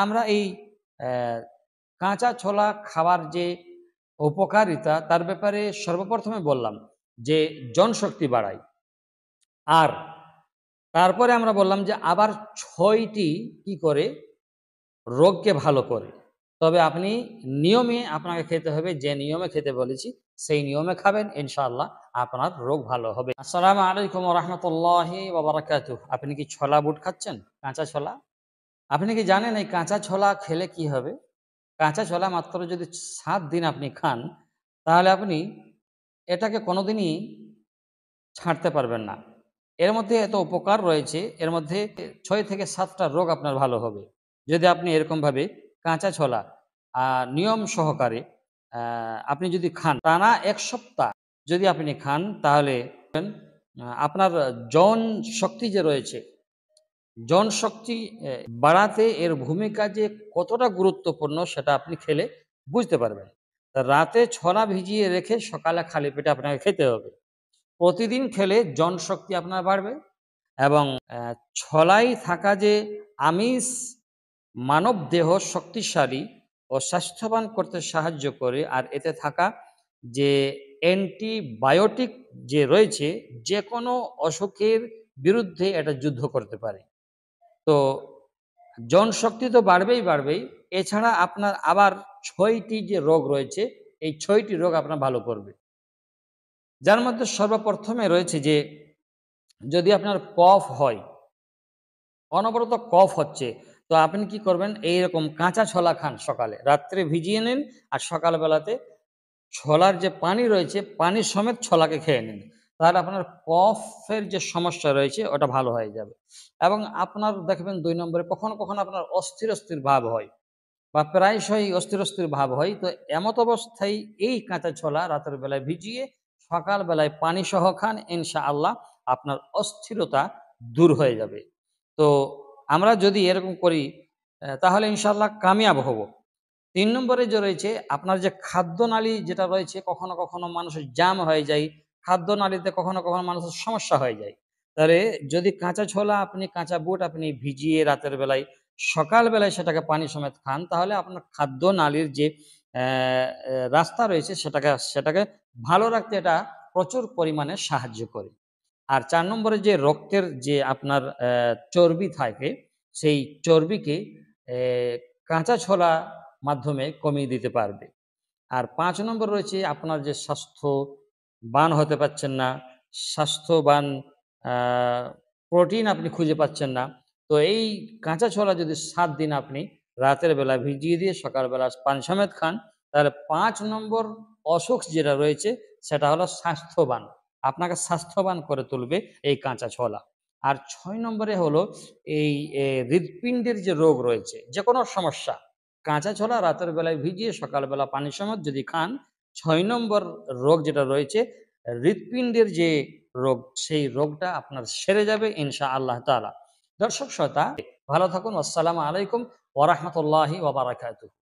আমরা এই কাঁচা ছোলা খাবার যে উপকারিতা তার ব্যাপারে সর্বপ্রথমে বললাম যে জনশক্তি বাড়ায়। আর তারপরে আমরা বললাম যে আবার ৬টি কি করে রোগকে ভালো করে। তবে আপনি নিয়মে আপনাকে খেতে হবে, যে নিয়মে খেতে বলেছি সেই নিয়মে খাবেন, ইনশাআল্লাহ আপনার রোগ ভালো হবে। আসসালামু আলাইকুম ওয়া রাহমাতুল্লাহি ওয়া বারাকাতুহু। আপনি কি ছোলা বুট খাচ্ছেন? কাঁচা ছোলা? আপনি কি জানেন এই কাঁচা ছোলা খেলে কি হবে? কাঁচা ছোলা মাত্র যদি ৭ দিন আপনি খান, তাহলে আপনি এটাকে কোনোদিনই ছাড়তে পারবেন না। এর মধ্যে এত উপকার রয়েছে, এর মধ্যে ৬ থেকে ৭ টা রোগ আপনার ভালো হবে। যদি আপনি এরকমভাবে কাঁচা ছোলা নিয়ম সহকারে আপনি যদি খান, টানা ১ সপ্তাহ যদি আপনি খান, তাহলে আপনার যৌন শক্তি যে রয়েছে, যৌন শক্তি বাড়াতে এর ভূমিকা যে কতটা গুরুত্বপূর্ণ সেটা আপনি খেলে বুঝতে পারবেন। তা রাতে ছোলা ভিজিয়ে রেখে সকালে খালি পেটে আপনাকে খেতে হবে। প্রতিদিন খেলে জনশক্তি আপনার বাড়বে এবং ছোলায় থাকা যে আমিষ মানব দেহ শক্তিশালী ও স্বাস্থ্যবান করতে সাহায্য করে। আর এতে থাকা যে অ্যান্টিবায়োটিক যে রয়েছে, যে কোনো অসুখের বিরুদ্ধে এটা যুদ্ধ করতে পারে। তো জনশক্তি তো বাড়বেই বাড়বেই, এছাড়া আপনার আবার ৬টি যে রোগ রয়েছে, এই ৬টি রোগ আপনার ভালো করবে। যার মধ্যে সর্বপ্রথমে রয়েছে যে যদি আপনার কফ হয়, অনবরত কফ হচ্ছে, তো আপনি কি করবেন, এইরকম কাঁচা ছোলা খান সকালে, রাত্রে ভিজিয়ে নিন আর সকালবেলাতে ছোলার যে পানি রয়েছে, পানি সমেত ছোলাকে খেয়ে নিন। তাহলে আপনার কফের যে সমস্যা রয়েছে ওটা ভালো হয়ে যাবে। এবং আপনার দেখবেন ২ নম্বরে কখনো, কখনো আপনার অস্থির, অস্থির ভাব হয় বা প্রায়শই অস্থির, অস্থির ভাব হয়। তো এমত অবস্থায় এই কাঁচা ছোলা রাতের বেলায় ভিজিয়ে সকাল বেলায় পানি সহ খান, ইনশাআল্লাহ আপনার অস্থিরতা দূর হয়ে যাবে। তো আমরা যদি এরকম করি তাহলে ইনশাআল্লাহ কামিয়াব হব। ৩ নম্বরে যে রয়েছে আপনার যে খাদ্যনালী যেটা রয়েছে, কখনো, কখনো মানুষের জাম হয়ে যায়। খাদ্যনালীতে কখনো, কখনো মানুষের সমস্যা হয়ে যায়। তাহলে যদি কাঁচা ছোলা আপনি, কাঁচা বুট আপনি ভিজিয়ে রাতের বেলায়, সকাল বেলায় সেটাকে পানি সমেত খান, তাহলে আপনার খাদ্যনালীর যে রাস্তা রয়েছে সেটাকে ভালো রাখতে এটা প্রচুর পরিমাণে সাহায্য করে। আর ৪ নম্বরে যে রক্তের যে আপনার চর্বি থাকে, সেই চর্বিকে এ কাঁচা ছোলা মাধ্যমে কমিয়ে দিতে পারবে। আর ৫ নম্বর রয়েছে আপনার যে স্বাস্থ্যবান হতে পারছেন না, স্বাস্থ্যবান আ প্রোটিন আপনি খুঁজে পাচ্ছেন না। তো এই কাঁচা ছোলা যদি ৭ দিন আপনি রাতের বেলা ভিজিয়ে দিয়ে সকালবেলা পানি সমেত খান, তাহলে ৫ নম্বর অসুখ যেটা রয়েছে সেটা হলো স্বাস্থ্যবান। আপনাকে স্বাস্থ্যবান করে তুলবে এই কাঁচা ছোলা। আর ৬ নম্বরে হলো এই হৃৎপিণ্ডের যে রোগ রয়েছে, যেকোনো সমস্যা, কাঁচা ছোলা রাতের বেলায় ভিজিয়ে সকালবেলা পানি সমেত যদি খান, ৬ নম্বর রোগ যেটা রয়েছে হৃৎপিণ্ডের যে রোগ, সেই রোগটা আপনার সেরে যাবে ইনশাআল্লাহ তাআলা। দর্শক শ্রোতা, ভালো থাকুন। আসসালামু আলাইকুম ওয়া রাহমাতুল্লাহি ওয়া বারাকাতুহু।